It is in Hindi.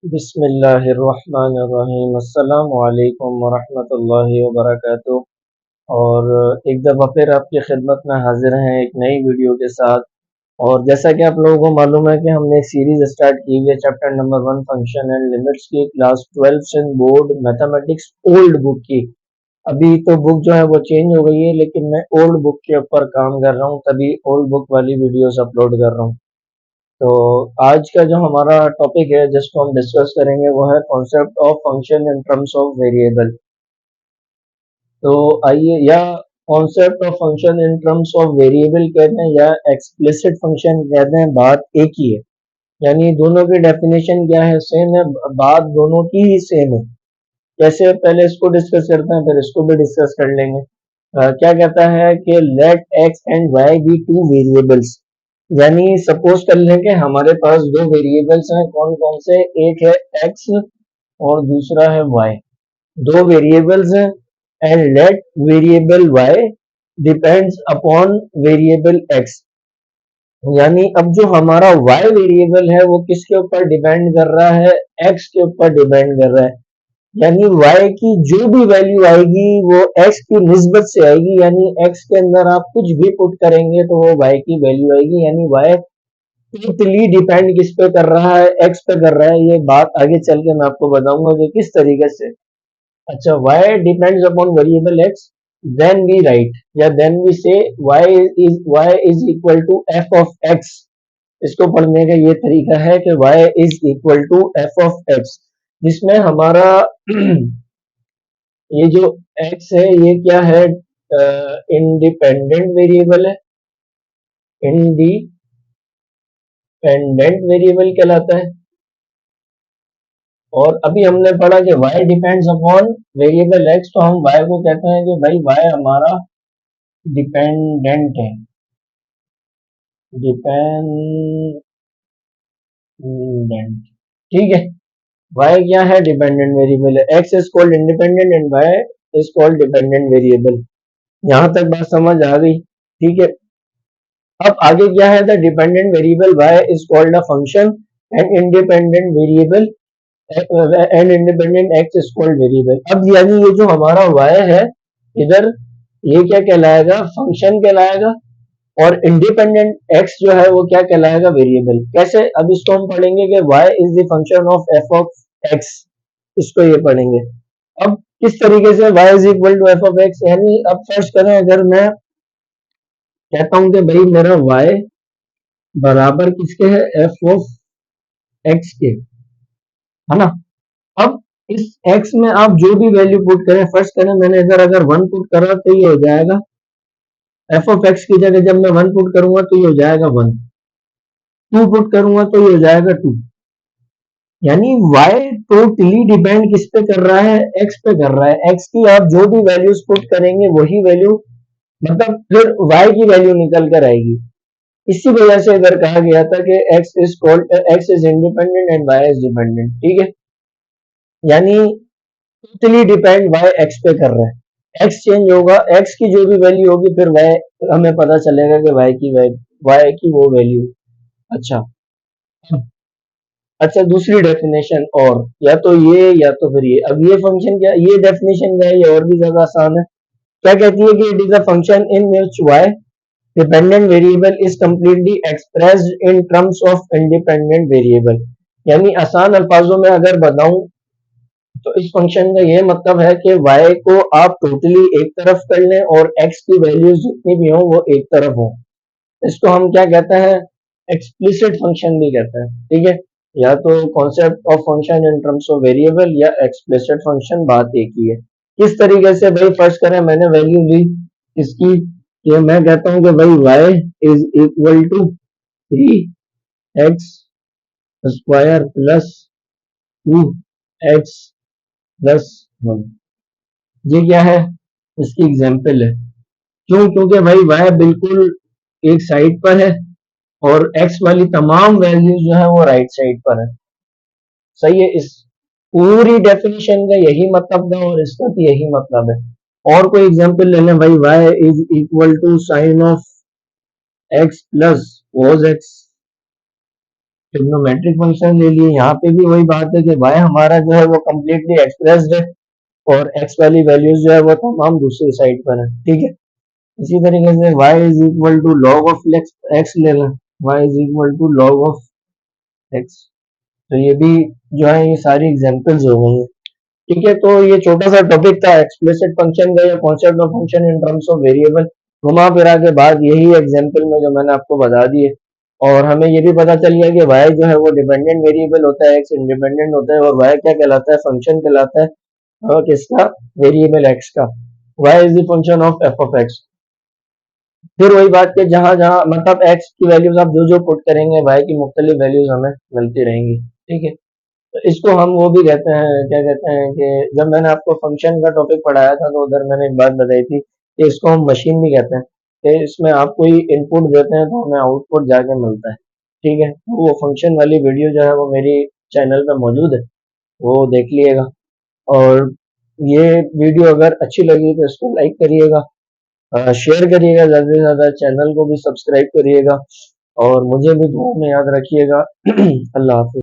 बिस्मिल्लाहिर्रहमानिर्रहीम अस्सलामु अलैकुम वरहमतुल्लाहि वबरकातुहू। और एक दफ़ा फिर आपकी खिदमत में हाजिर हैं एक नई वीडियो के साथ। और जैसा कि आप लोगों को मालूम है कि हमने एक सीरीज़ स्टार्ट की हुई है chapter number 1 function and limits की, क्लास 12 से बोर्ड मैथमेटिक्स ओल्ड बुक की। अभी तो बुक जो है वो चेंज हो गई है, लेकिन मैं ओल्ड बुक के ऊपर काम कर रहा हूँ, तभी ओल्ड बुक वाली वीडियोस अपलोड कर रहा हूँ। तो आज का जो हमारा टॉपिक है जिसको हम डिस्कस करेंगे वो है concept of function in terms of variable. तो आइए, या concept of function in terms of variable कहते हैं या एक्सप्लिसिट फंक्शन कहते हैं, बात एक ही है। यानी दोनों की डेफिनेशन क्या है, सेम है, बात दोनों की ही सेम है। कैसे, पहले इसको डिस्कस करते हैं फिर इसको भी डिस्कस कर लेंगे। क्या कहता है कि let X and Y be two variables. यानी सपोज कर लें कि हमारे पास दो वेरिएबल्स हैं, कौन कौन से, एक है एक्स और दूसरा है वाई। दो वेरिएबल्स हैं and let variable Y depends upon variable X. यानी अब जो हमारा y वेरिएबल है वो किसके ऊपर डिपेंड कर रहा है, x के ऊपर डिपेंड कर रहा है। यानी y की जो भी वैल्यू आएगी वो x की निस्बत से आएगी। यानी x के अंदर आप कुछ भी पुट करेंगे तो वो y की वैल्यू आएगी। यानी y टोटली डिपेंड किस पे कर रहा है, x पे कर रहा है। ये बात आगे चल के मैं आपको बताऊंगा कि किस तरीके से। अच्छा, y depends upon variable x, then we write या then we say y is equal to f of x। इसको पढ़ने का ये तरीका है कि y is equal to f of x, जिसमें हमारा ये जो x है ये क्या है, इंडिपेंडेंट वेरिएबल है, इंडिपेंडेंट वेरिएबल कहलाता है। और अभी हमने पढ़ा कि y depends upon variable x, तो हम y को कहते हैं कि भाई y हमारा डिपेंडेंट है, डिपेंडेंट। ठीक है, y क्या है, डिपेंडेंट वेरिएबल है। x is called independent and y is called dependent variable. यहां तक बात समझ आ गई? ठीक है, अब आगे क्या है, the dependent variable y is called a function and independent variable and independent x is called variable. अब यानी ये जो हमारा y है इधर, ये क्या कहलाएगा, फंक्शन कहलाएगा, और इंडिपेंडेंट x जो है वो क्या कहलाएगा, वेरिएबल। कैसे, अब इसको हम पढ़ेंगे कि y is the function of f of x, इसको ये पढ़ेंगे। अब किस तरीके से y is equal to f of x, यानी अब फर्स्ट करें, अगर मैं कहता हूं कि भाई मेरा y बराबर किसके है, f ऑफ x के, है ना। अब इस x में आप जो भी वैल्यू पुट करें, फर्स्ट करें मैंने इधर अगर 1 पुट करा तो ये हो जाएगा f ऑफ x की जगह, जब मैं 1 पुट करूंगा तो ये हो जाएगा 1, 2 पुट करूंगा तो ये हो जाएगा 2। यानी y टोटली डिपेंड किस पे कर रहा है, x पे कर रहा है। x की आप जो भी वैल्यूज पुट करेंगे वही वैल्यू, मतलब फिर y की वैल्यू निकल कर आएगी। इसी वजह से इधर कहा गया था कि x is independent and y is dependent. ठीक है, यानी टोटली डिपेंड y x पे कर रहा है। x चेंज होगा, x की जो भी वैल्यू होगी फिर y, हमें पता चलेगा कि y की वो वैल्यू। अच्छा, अच्छा दूसरी डेफिनेशन, और या तो ये या तो फिर ये। अब ये फंक्शन क्या, ये डेफिनेशन क्या है, ये और भी ज्यादा आसान है। क्या कहती है कि it is a function in which y dependent variable is completely expressed in terms of independent variable. यानी आसान अल्फाजों में अगर बताऊं तो इस फंक्शन का ये मतलब है कि y को आप टोटली एक तरफ कर लें और x की वैल्यूज जितनी भी हो वो एक तरफ हो। इसको हम क्या कहते हैं, एक्सप्लिसिट फंक्शन भी कहते हैं। ठीक है, या तो concept of function in terms of variable या एक्सप्लिसिट फंक्शन, बात एक ही है। किस तरीके से, भाई फर्स्ट करें मैंने वैल्यू ली इसकी, कि मैं कहता हूं कि भाई y is equal to 3x square plus 2x plus 1। ये क्या है, इसकी एग्जाम्पल है। क्यों, क्योंकि भाई y बिल्कुल एक साइड पर है और x वाली तमाम वैल्यूज जो है वो राइट साइड पर है। सही है, इस पूरी डेफिनेशन का यही मतलब था और इसका भी यही मतलब है। और कोई एग्जांपल ले लें, भाई y is equal to sine of x plus cos x। Trigonometric function ले लिए, यहाँ पे भी वही बात है कि y हमारा जो है वो कम्प्लीटली एक्सप्रेस्ड है और x वाली वैल्यूज जो है वो तमाम दूसरी साइड पर है, ठीक है। इसी तरीके से y is equal to log of x ले लें, y is equal to log of x। तो ये भी जो है ये सारी एग्जांपल्स हो गई हैं, ठीक है। तो ये छोटा सा टॉपिक था एक्सप्लिसिट फंक्शन का या concept of function in terms of variable. घुमा फिरा के बाद यही एग्जांपल में जो मैंने आपको बता दिए, और हमें ये भी पता चल गया कि y जो है वो डिपेंडेंट वेरिएबल होता है, x इंडिपेंडेंट होता है, और y क्या कहलाता है, फंक्शन कहलाता है किसका, वेरिएबल x का। y is the function of f of x। फिर वही बात कि जहां जहां मतलब x की वैल्यूज आप जो जो पुट करेंगे y की मुख्तलिफ वैल्यूज हमें मिलती रहेंगी, ठीक है। तो इसको हम वो भी कहते हैं, क्या कहते हैं कि जब मैंने आपको फंक्शन का टॉपिक पढ़ाया था तो उधर मैंने एक बात बताई थी कि इसको हम मशीन भी कहते हैं, कि इसमें आप कोई इनपुट देते हैं तो हमें आउटपुट जाके मिलता है, ठीक है। तो वो फंक्शन वाली वीडियो जो है वो मेरी चैनल पे मौजूद है, वो देख लिएगा। और ये वीडियो अगर अच्छी लगी तो इसको लाइक करिएगा, शेयर करिएगा ज़्यादा से ज़्यादा, चैनल को भी सब्सक्राइब करिएगा और मुझे भी दुआ में याद रखिएगा। अल्लाह हाफ़िज़।